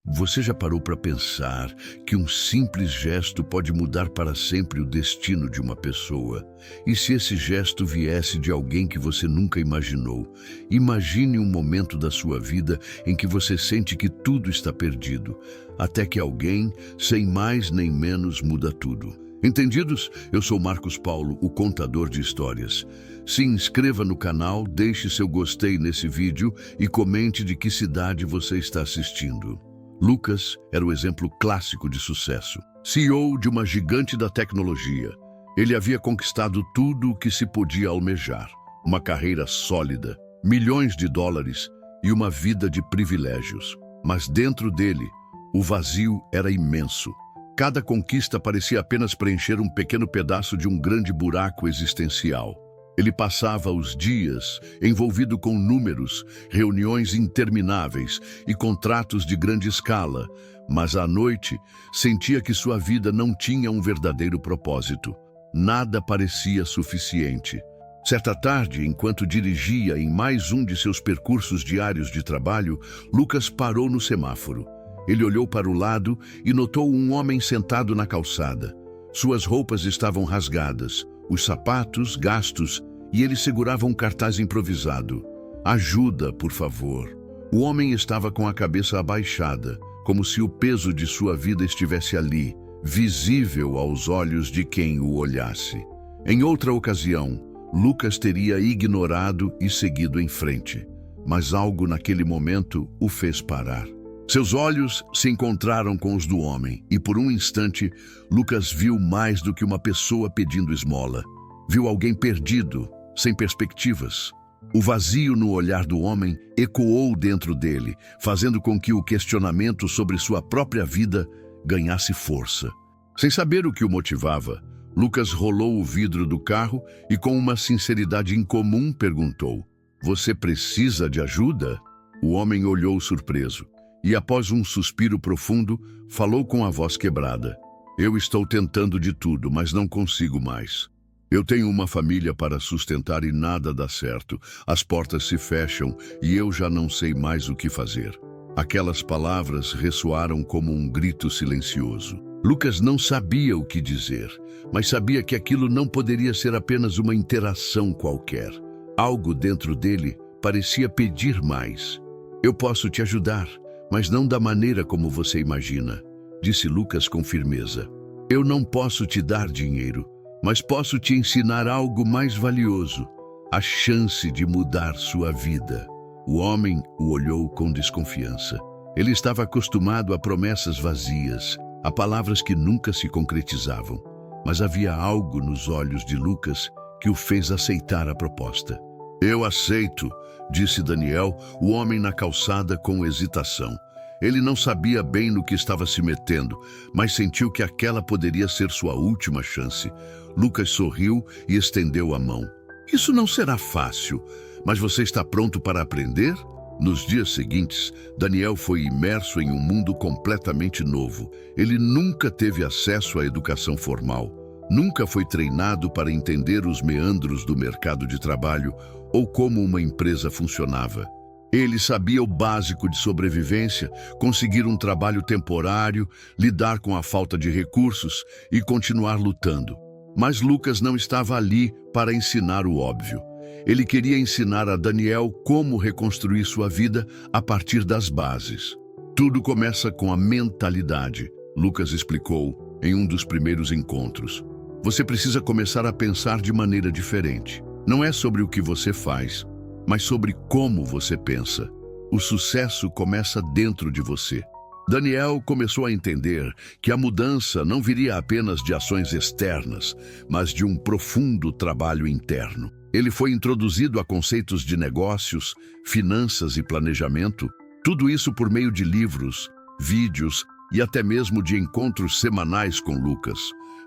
Você já parou para pensar que um simples gesto pode mudar para sempre o destino de uma pessoa? E se esse gesto viesse de alguém que você nunca imaginou? Imagine um momento da sua vida em que você sente que tudo está perdido, até que alguém, sem mais nem menos, muda tudo. Entendidos? Eu sou Marcos Paulo, o contador de histórias. Se inscreva no canal, deixe seu gostei nesse vídeo e comente de que cidade você está assistindo. Lucas era o exemplo clássico de sucesso. CEO de uma gigante da tecnologia, ele havia conquistado tudo o que se podia almejar. Uma carreira sólida, milhões de dólares e uma vida de privilégios. Mas dentro dele, o vazio era imenso. Cada conquista parecia apenas preencher um pequeno pedaço de um grande buraco existencial. Ele passava os dias envolvido com números, reuniões intermináveis e contratos de grande escala, mas à noite sentia que sua vida não tinha um verdadeiro propósito. Nada parecia suficiente. Certa tarde, enquanto dirigia em mais um de seus percursos diários de trabalho, Lucas parou no semáforo. Ele olhou para o lado e notou um homem sentado na calçada. Suas roupas estavam rasgadas, os sapatos gastos, e ele segurava um cartaz improvisado. Ajuda, por favor. O homem estava com a cabeça abaixada, como se o peso de sua vida estivesse ali, visível aos olhos de quem o olhasse. Em outra ocasião, Lucas teria ignorado e seguido em frente, mas algo naquele momento o fez parar. Seus olhos se encontraram com os do homem e, por um instante, Lucas viu mais do que uma pessoa pedindo esmola. Viu alguém perdido, sem perspectivas. O vazio no olhar do homem ecoou dentro dele, fazendo com que o questionamento sobre sua própria vida ganhasse força. Sem saber o que o motivava, Lucas rolou o vidro do carro e, com uma sinceridade incomum, perguntou: "Você precisa de ajuda?" O homem olhou surpreso e, após um suspiro profundo, falou com a voz quebrada: "Eu estou tentando de tudo, mas não consigo mais. Eu tenho uma família para sustentar e nada dá certo. As portas se fecham e eu já não sei mais o que fazer." Aquelas palavras ressoaram como um grito silencioso. Lucas não sabia o que dizer, mas sabia que aquilo não poderia ser apenas uma interação qualquer. Algo dentro dele parecia pedir mais. "Eu posso te ajudar, mas não da maneira como você imagina", disse Lucas com firmeza. "Eu não posso te dar dinheiro, mas posso te ensinar algo mais valioso, a chance de mudar sua vida." O homem o olhou com desconfiança. Ele estava acostumado a promessas vazias, a palavras que nunca se concretizavam. Mas havia algo nos olhos de Lucas que o fez aceitar a proposta. "Eu aceito", disse Daniel, o homem na calçada, com hesitação. Ele não sabia bem no que estava se metendo, mas sentiu que aquela poderia ser sua última chance. Lucas sorriu e estendeu a mão. "Isso não será fácil, mas você está pronto para aprender?" Nos dias seguintes, Daniel foi imerso em um mundo completamente novo. Ele nunca teve acesso à educação formal, nunca foi treinado para entender os meandros do mercado de trabalho ou como uma empresa funcionava. Ele sabia o básico de sobrevivência, conseguir um trabalho temporário, lidar com a falta de recursos e continuar lutando. Mas Lucas não estava ali para ensinar o óbvio. Ele queria ensinar a Daniel como reconstruir sua vida a partir das bases. "Tudo começa com a mentalidade", Lucas explicou em um dos primeiros encontros. "Você precisa começar a pensar de maneira diferente. Não é sobre o que você faz, mas sobre como você pensa. O sucesso começa dentro de você." Daniel começou a entender que a mudança não viria apenas de ações externas, mas de um profundo trabalho interno. Ele foi introduzido a conceitos de negócios, finanças e planejamento, tudo isso por meio de livros, vídeos e até mesmo de encontros semanais com Lucas.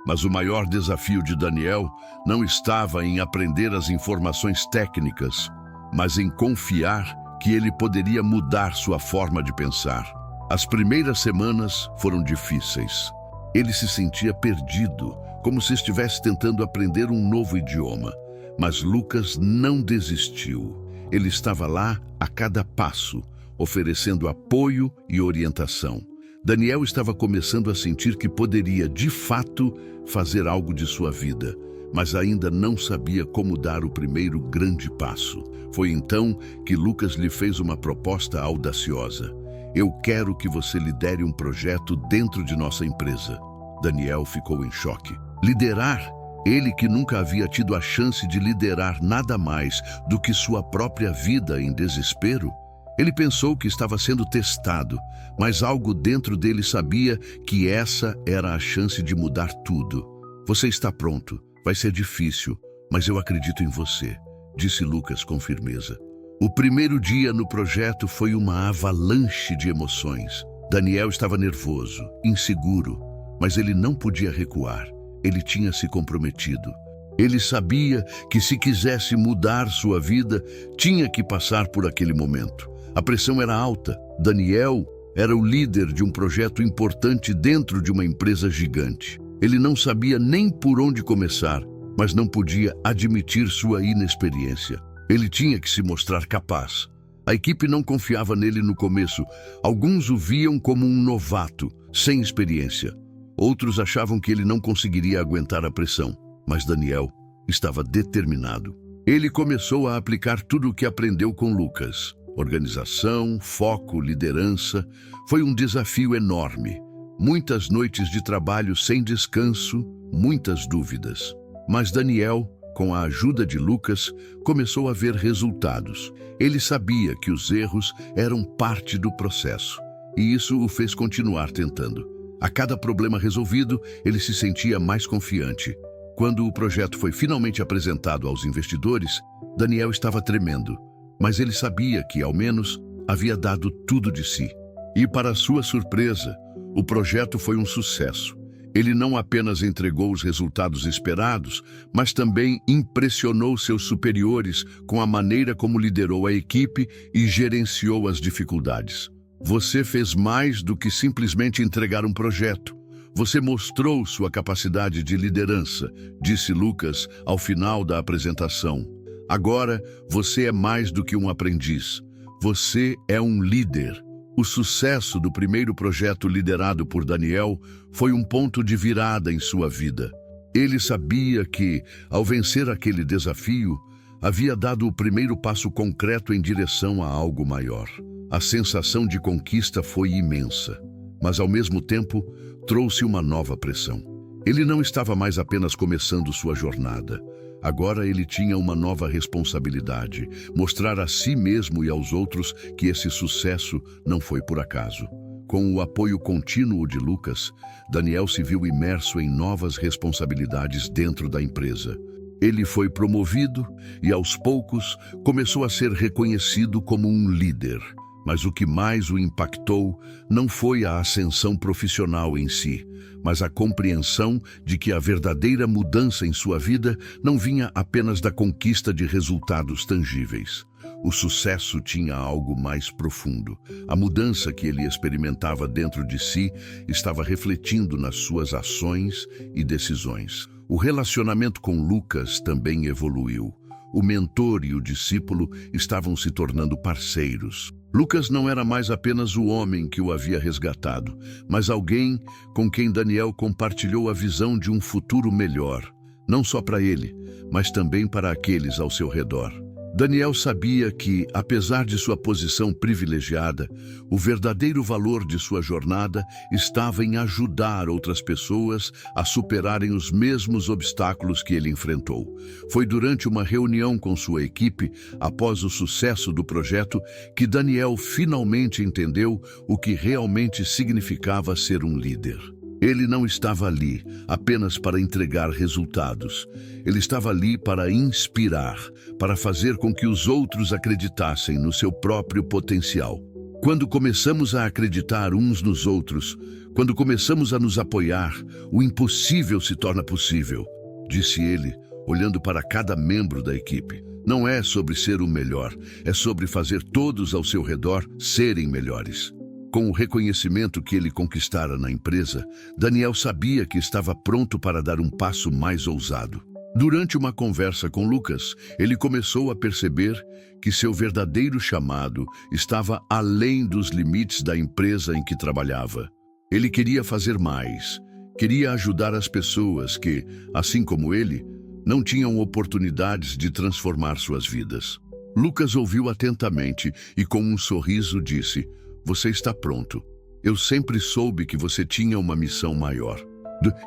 Mas o maior desafio de Daniel não estava em aprender as informações técnicas, mas em confiar que ele poderia mudar sua forma de pensar. As primeiras semanas foram difíceis. Ele se sentia perdido, como se estivesse tentando aprender um novo idioma. Mas Lucas não desistiu. Ele estava lá a cada passo, oferecendo apoio e orientação. Daniel estava começando a sentir que poderia, de fato, fazer algo de sua vida, mas ainda não sabia como dar o primeiro grande passo. Foi então que Lucas lhe fez uma proposta audaciosa. Eu quero que você lidere um projeto dentro de nossa empresa. Daniel ficou em choque. Liderar? Ele que nunca havia tido a chance de liderar nada mais do que sua própria vida em desespero? Ele pensou que estava sendo testado, mas algo dentro dele sabia que essa era a chance de mudar tudo. Você está pronto. Vai ser difícil, mas eu acredito em você, disse Lucas com firmeza. O primeiro dia no projeto foi uma avalanche de emoções. Daniel estava nervoso, inseguro, mas ele não podia recuar. Ele tinha se comprometido. Ele sabia que se quisesse mudar sua vida, tinha que passar por aquele momento. A pressão era alta. Daniel era o líder de um projeto importante dentro de uma empresa gigante. Ele não sabia nem por onde começar, mas não podia admitir sua inexperiência. Ele tinha que se mostrar capaz. A equipe não confiava nele no começo. Alguns o viam como um novato, sem experiência. Outros achavam que ele não conseguiria aguentar a pressão. Mas Daniel estava determinado. Ele começou a aplicar tudo o que aprendeu com Lucas. Organização, foco, liderança. Foi um desafio enorme. Muitas noites de trabalho sem descanso, muitas dúvidas. Mas Daniel, com a ajuda de Lucas, começou a ver resultados. Ele sabia que os erros eram parte do processo, e isso o fez continuar tentando. A cada problema resolvido, ele se sentia mais confiante. Quando o projeto foi finalmente apresentado aos investidores, Daniel estava tremendo, mas ele sabia que, ao menos, havia dado tudo de si. E, para sua surpresa, o projeto foi um sucesso. Ele não apenas entregou os resultados esperados, mas também impressionou seus superiores com a maneira como liderou a equipe e gerenciou as dificuldades. Você fez mais do que simplesmente entregar um projeto. Você mostrou sua capacidade de liderança, disse Lucas ao final da apresentação. Agora, você é mais do que um aprendiz. Você é um líder. O sucesso do primeiro projeto liderado por Daniel foi um ponto de virada em sua vida. Ele sabia que, ao vencer aquele desafio, havia dado o primeiro passo concreto em direção a algo maior. A sensação de conquista foi imensa, mas ao mesmo tempo trouxe uma nova pressão. Ele não estava mais apenas começando sua jornada. Agora ele tinha uma nova responsabilidade, mostrar a si mesmo e aos outros que esse sucesso não foi por acaso. Com o apoio contínuo de Lucas, Daniel se viu imerso em novas responsabilidades dentro da empresa. Ele foi promovido e, aos poucos, começou a ser reconhecido como um líder. Mas o que mais o impactou não foi a ascensão profissional em si, mas a compreensão de que a verdadeira mudança em sua vida não vinha apenas da conquista de resultados tangíveis. O sucesso tinha algo mais profundo. A mudança que ele experimentava dentro de si estava refletindo nas suas ações e decisões. O relacionamento com Lucas também evoluiu. O mentor e o discípulo estavam se tornando parceiros. Lucas não era mais apenas o homem que o havia resgatado, mas alguém com quem Daniel compartilhou a visão de um futuro melhor, não só para ele, mas também para aqueles ao seu redor. Daniel sabia que, apesar de sua posição privilegiada, o verdadeiro valor de sua jornada estava em ajudar outras pessoas a superarem os mesmos obstáculos que ele enfrentou. Foi durante uma reunião com sua equipe, após o sucesso do projeto, que Daniel finalmente entendeu o que realmente significava ser um líder. Ele não estava ali apenas para entregar resultados. Ele estava ali para inspirar, para fazer com que os outros acreditassem no seu próprio potencial. Quando começamos a acreditar uns nos outros, quando começamos a nos apoiar, o impossível se torna possível, disse ele, olhando para cada membro da equipe. Não é sobre ser o melhor, é sobre fazer todos ao seu redor serem melhores. Com o reconhecimento que ele conquistara na empresa, Daniel sabia que estava pronto para dar um passo mais ousado. Durante uma conversa com Lucas, ele começou a perceber que seu verdadeiro chamado estava além dos limites da empresa em que trabalhava. Ele queria fazer mais, queria ajudar as pessoas que, assim como ele, não tinham oportunidades de transformar suas vidas. Lucas ouviu atentamente e, com um sorriso, disse: "Você está pronto. Eu sempre soube que você tinha uma missão maior."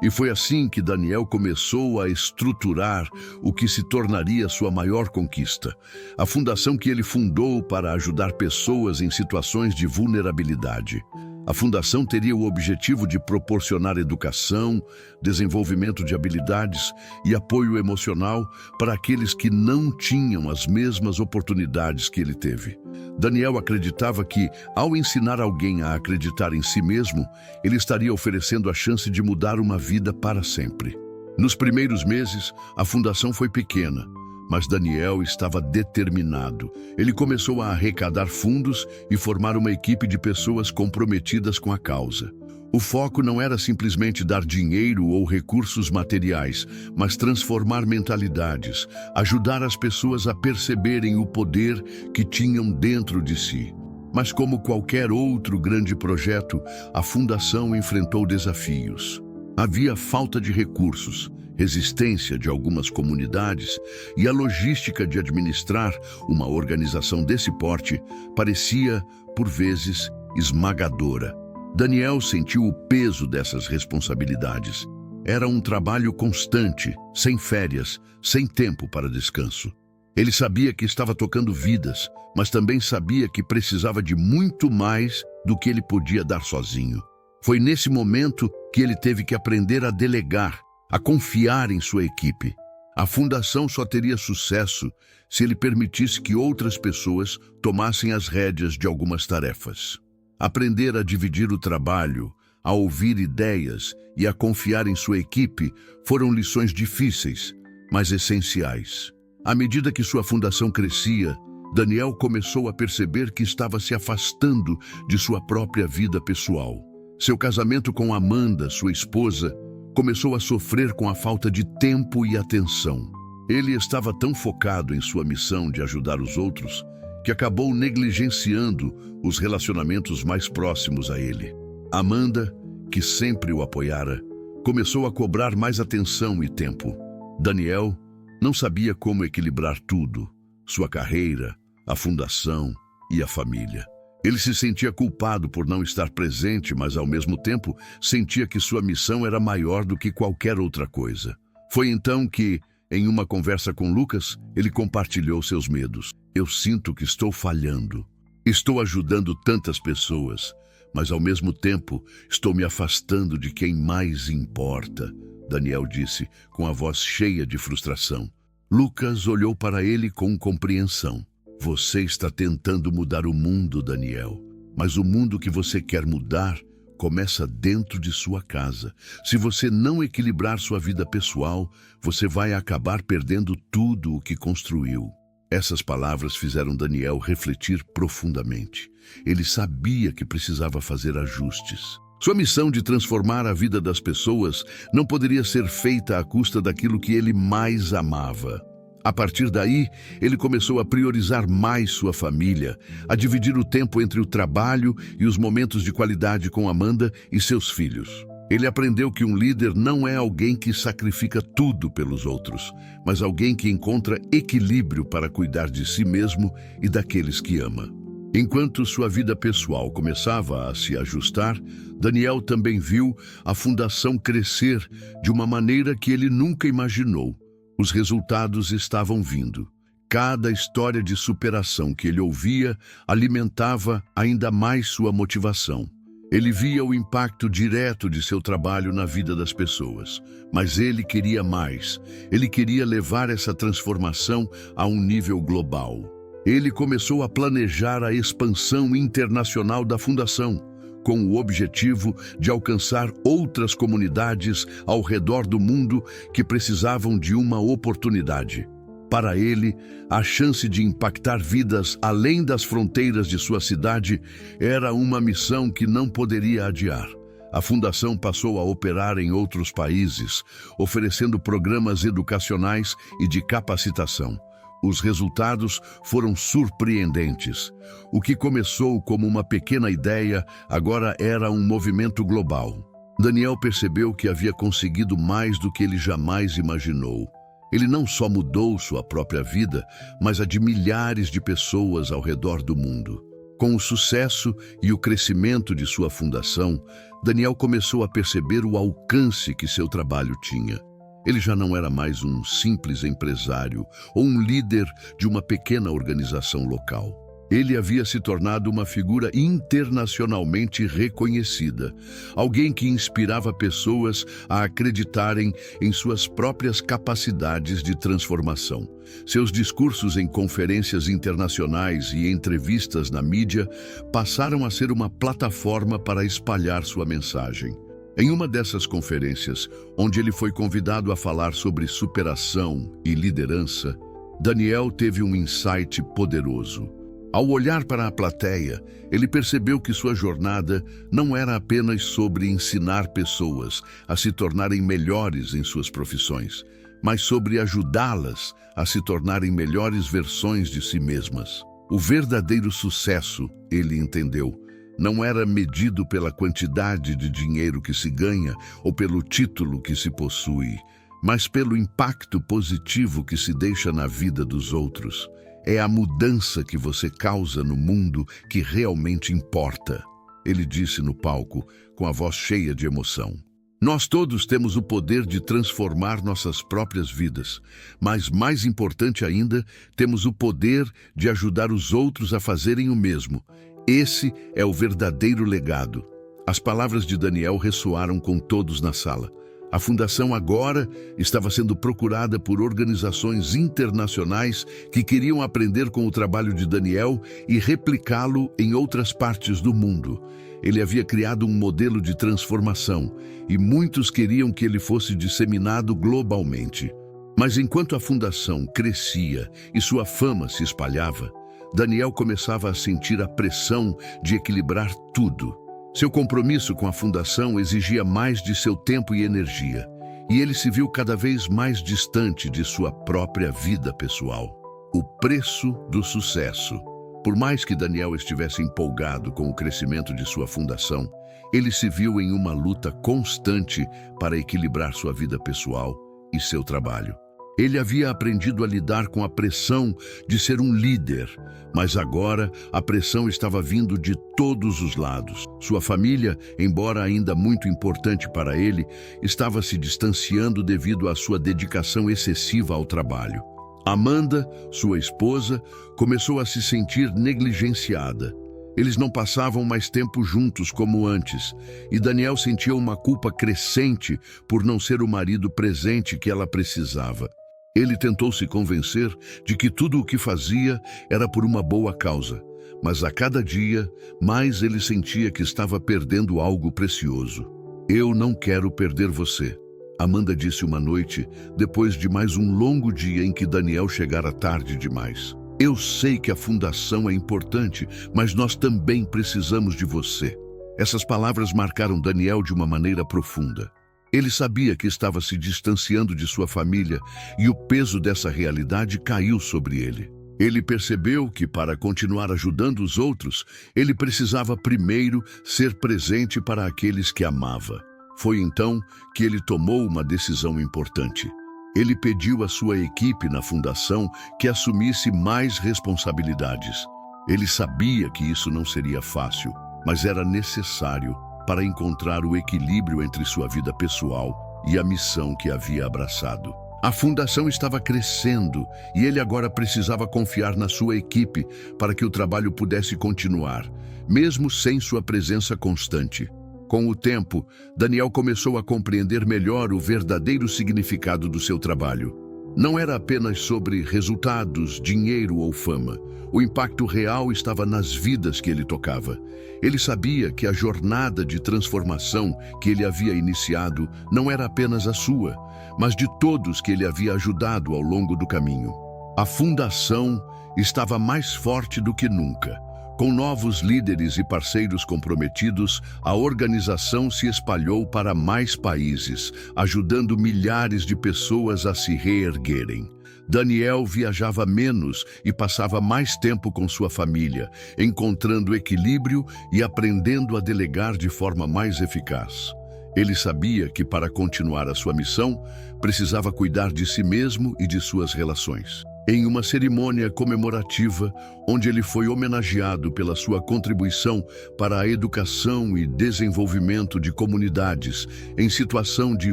E foi assim que Daniel começou a estruturar o que se tornaria sua maior conquista, a fundação que ele fundou para ajudar pessoas em situações de vulnerabilidade. A fundação teria o objetivo de proporcionar educação, desenvolvimento de habilidades e apoio emocional para aqueles que não tinham as mesmas oportunidades que ele teve. Daniel acreditava que, ao ensinar alguém a acreditar em si mesmo, ele estaria oferecendo a chance de mudar uma vida para sempre. Nos primeiros meses, a fundação foi pequena, mas Daniel estava determinado. Ele começou a arrecadar fundos e formar uma equipe de pessoas comprometidas com a causa. O foco não era simplesmente dar dinheiro ou recursos materiais, mas transformar mentalidades, ajudar as pessoas a perceberem o poder que tinham dentro de si. Mas como qualquer outro grande projeto, a fundação enfrentou desafios. Havia falta de recursos, resistência de algumas comunidades e a logística de administrar uma organização desse porte parecia, por vezes, esmagadora. Daniel sentiu o peso dessas responsabilidades. Era um trabalho constante, sem férias, sem tempo para descanso. Ele sabia que estava tocando vidas, mas também sabia que precisava de muito mais do que ele podia dar sozinho. Foi nesse momento que ele teve que aprender a delegar, a confiar em sua equipe. A fundação só teria sucesso se ele permitisse que outras pessoas tomassem as rédeas de algumas tarefas. Aprender a dividir o trabalho, a ouvir ideias e a confiar em sua equipe foram lições difíceis, mas essenciais. À medida que sua fundação crescia, Daniel começou a perceber que estava se afastando de sua própria vida pessoal. Seu casamento com Amanda, sua esposa, começou a sofrer com a falta de tempo e atenção. Ele estava tão focado em sua missão de ajudar os outros que acabou negligenciando os relacionamentos mais próximos a ele. Amanda, que sempre o apoiara, começou a cobrar mais atenção e tempo. Daniel não sabia como equilibrar tudo: sua carreira, a fundação e a família. Ele se sentia culpado por não estar presente, mas ao mesmo tempo sentia que sua missão era maior do que qualquer outra coisa. Foi então que, em uma conversa com Lucas, ele compartilhou seus medos. "Eu sinto que estou falhando. Estou ajudando tantas pessoas, mas ao mesmo tempo estou me afastando de quem mais importa", Daniel disse, com a voz cheia de frustração. Lucas olhou para ele com compreensão. "Você está tentando mudar o mundo, Daniel, mas o mundo que você quer mudar começa dentro de sua casa. Se você não equilibrar sua vida pessoal, você vai acabar perdendo tudo o que construiu." Essas palavras fizeram Daniel refletir profundamente. Ele sabia que precisava fazer ajustes. Sua missão de transformar a vida das pessoas não poderia ser feita à custa daquilo que ele mais amava. A partir daí, ele começou a priorizar mais sua família, a dividir o tempo entre o trabalho e os momentos de qualidade com Amanda e seus filhos. Ele aprendeu que um líder não é alguém que sacrifica tudo pelos outros, mas alguém que encontra equilíbrio para cuidar de si mesmo e daqueles que ama. Enquanto sua vida pessoal começava a se ajustar, Daniel também viu a fundação crescer de uma maneira que ele nunca imaginou. Os resultados estavam vindo. Cada história de superação que ele ouvia alimentava ainda mais sua motivação. Ele via o impacto direto de seu trabalho na vida das pessoas, mas ele queria mais. Ele queria levar essa transformação a um nível global. Ele começou a planejar a expansão internacional da fundação, com o objetivo de alcançar outras comunidades ao redor do mundo que precisavam de uma oportunidade. Para ele, a chance de impactar vidas além das fronteiras de sua cidade era uma missão que não poderia adiar. A fundação passou a operar em outros países, oferecendo programas educacionais e de capacitação. Os resultados foram surpreendentes. O que começou como uma pequena ideia agora era um movimento global. Daniel percebeu que havia conseguido mais do que ele jamais imaginou. Ele não só mudou sua própria vida, mas a de milhares de pessoas ao redor do mundo. Com o sucesso e o crescimento de sua fundação, Daniel começou a perceber o alcance que seu trabalho tinha. Ele já não era mais um simples empresário ou um líder de uma pequena organização local. Ele havia se tornado uma figura internacionalmente reconhecida, alguém que inspirava pessoas a acreditarem em suas próprias capacidades de transformação. Seus discursos em conferências internacionais e entrevistas na mídia passaram a ser uma plataforma para espalhar sua mensagem. Em uma dessas conferências, onde ele foi convidado a falar sobre superação e liderança, Daniel teve um insight poderoso. Ao olhar para a plateia, ele percebeu que sua jornada não era apenas sobre ensinar pessoas a se tornarem melhores em suas profissões, mas sobre ajudá-las a se tornarem melhores versões de si mesmas. O verdadeiro sucesso, ele entendeu, não era medido pela quantidade de dinheiro que se ganha ou pelo título que se possui, mas pelo impacto positivo que se deixa na vida dos outros. É a mudança que você causa no mundo que realmente importa, ele disse no palco, com a voz cheia de emoção. Nós todos temos o poder de transformar nossas próprias vidas, mas mais importante ainda, temos o poder de ajudar os outros a fazerem o mesmo. Esse é o verdadeiro legado. As palavras de Daniel ressoaram com todos na sala. A fundação agora estava sendo procurada por organizações internacionais que queriam aprender com o trabalho de Daniel e replicá-lo em outras partes do mundo. Ele havia criado um modelo de transformação e muitos queriam que ele fosse disseminado globalmente. Mas enquanto a fundação crescia e sua fama se espalhava, Daniel começava a sentir a pressão de equilibrar tudo. Seu compromisso com a fundação exigia mais de seu tempo e energia, e ele se viu cada vez mais distante de sua própria vida pessoal. O preço do sucesso. Por mais que Daniel estivesse empolgado com o crescimento de sua fundação, ele se viu em uma luta constante para equilibrar sua vida pessoal e seu trabalho. Ele havia aprendido a lidar com a pressão de ser um líder, mas agora a pressão estava vindo de todos os lados. Sua família, embora ainda muito importante para ele, estava se distanciando devido à sua dedicação excessiva ao trabalho. Amanda, sua esposa, começou a se sentir negligenciada. Eles não passavam mais tempo juntos como antes, e Daniel sentia uma culpa crescente por não ser o marido presente que ela precisava. Ele tentou se convencer de que tudo o que fazia era por uma boa causa, mas a cada dia, mais ele sentia que estava perdendo algo precioso. Eu não quero perder você, Amanda disse uma noite, depois de mais um longo dia em que Daniel chegara tarde demais. Eu sei que a fundação é importante, mas nós também precisamos de você. Essas palavras marcaram Daniel de uma maneira profunda. Ele sabia que estava se distanciando de sua família e o peso dessa realidade caiu sobre ele. Ele percebeu que, para continuar ajudando os outros, ele precisava primeiro ser presente para aqueles que amava. Foi então que ele tomou uma decisão importante. Ele pediu à sua equipe na fundação que assumisse mais responsabilidades. Ele sabia que isso não seria fácil, mas era necessário para encontrar o equilíbrio entre sua vida pessoal e a missão que havia abraçado. A fundação estava crescendo e ele agora precisava confiar na sua equipe para que o trabalho pudesse continuar, mesmo sem sua presença constante. Com o tempo, Daniel começou a compreender melhor o verdadeiro significado do seu trabalho. Não era apenas sobre resultados, dinheiro ou fama. O impacto real estava nas vidas que ele tocava. Ele sabia que a jornada de transformação que ele havia iniciado não era apenas a sua, mas de todos que ele havia ajudado ao longo do caminho. A fundação estava mais forte do que nunca, Com novos líderes e parceiros comprometidos, a organização se espalhou para mais países, ajudando milhares de pessoas a se reerguerem. Daniel viajava menos e passava mais tempo com sua família, encontrando equilíbrio e aprendendo a delegar de forma mais eficaz. Ele sabia que, para continuar a sua missão, precisava cuidar de si mesmo e de suas relações. Em uma cerimônia comemorativa, onde ele foi homenageado pela sua contribuição para a educação e desenvolvimento de comunidades em situação de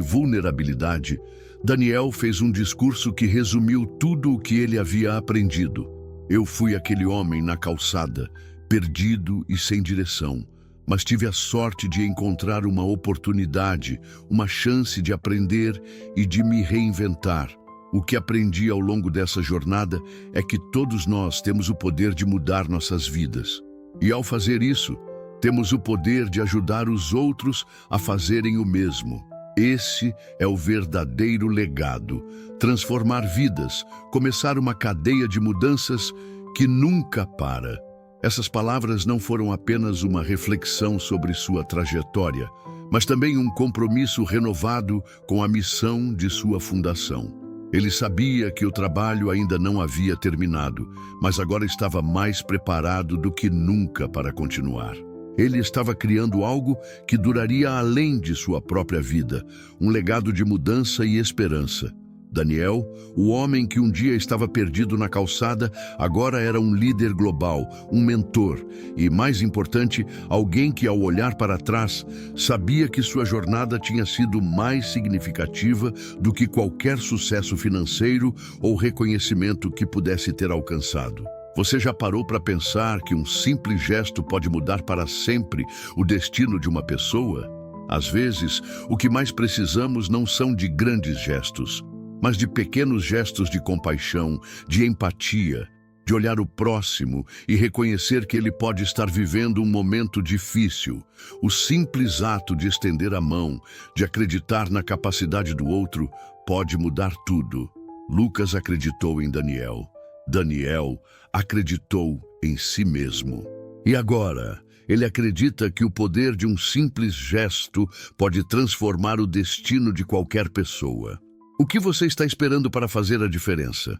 vulnerabilidade, Daniel fez um discurso que resumiu tudo o que ele havia aprendido. Eu fui aquele homem na calçada, perdido e sem direção, mas tive a sorte de encontrar uma oportunidade, uma chance de aprender e de me reinventar. O que aprendi ao longo dessa jornada é que todos nós temos o poder de mudar nossas vidas. E ao fazer isso, temos o poder de ajudar os outros a fazerem o mesmo. Esse é o verdadeiro legado. Transformar vidas, começar uma cadeia de mudanças que nunca para. Essas palavras não foram apenas uma reflexão sobre sua trajetória, mas também um compromisso renovado com a missão de sua fundação. Ele sabia que o trabalho ainda não havia terminado, mas agora estava mais preparado do que nunca para continuar. Ele estava criando algo que duraria além de sua própria vida, um legado de mudança e esperança. Daniel, o homem que um dia estava perdido na calçada, agora era um líder global, um mentor e, mais importante, alguém que, ao olhar para trás, sabia que sua jornada tinha sido mais significativa do que qualquer sucesso financeiro ou reconhecimento que pudesse ter alcançado. Você já parou para pensar que um simples gesto pode mudar para sempre o destino de uma pessoa? Às vezes, o que mais precisamos não são de grandes gestos, mas de pequenos gestos de compaixão, de empatia, de olhar o próximo e reconhecer que ele pode estar vivendo um momento difícil. O simples ato de estender a mão, de acreditar na capacidade do outro, pode mudar tudo. Lucas acreditou em Daniel. Daniel acreditou em si mesmo. E agora, ele acredita que o poder de um simples gesto pode transformar o destino de qualquer pessoa. O que você está esperando para fazer a diferença?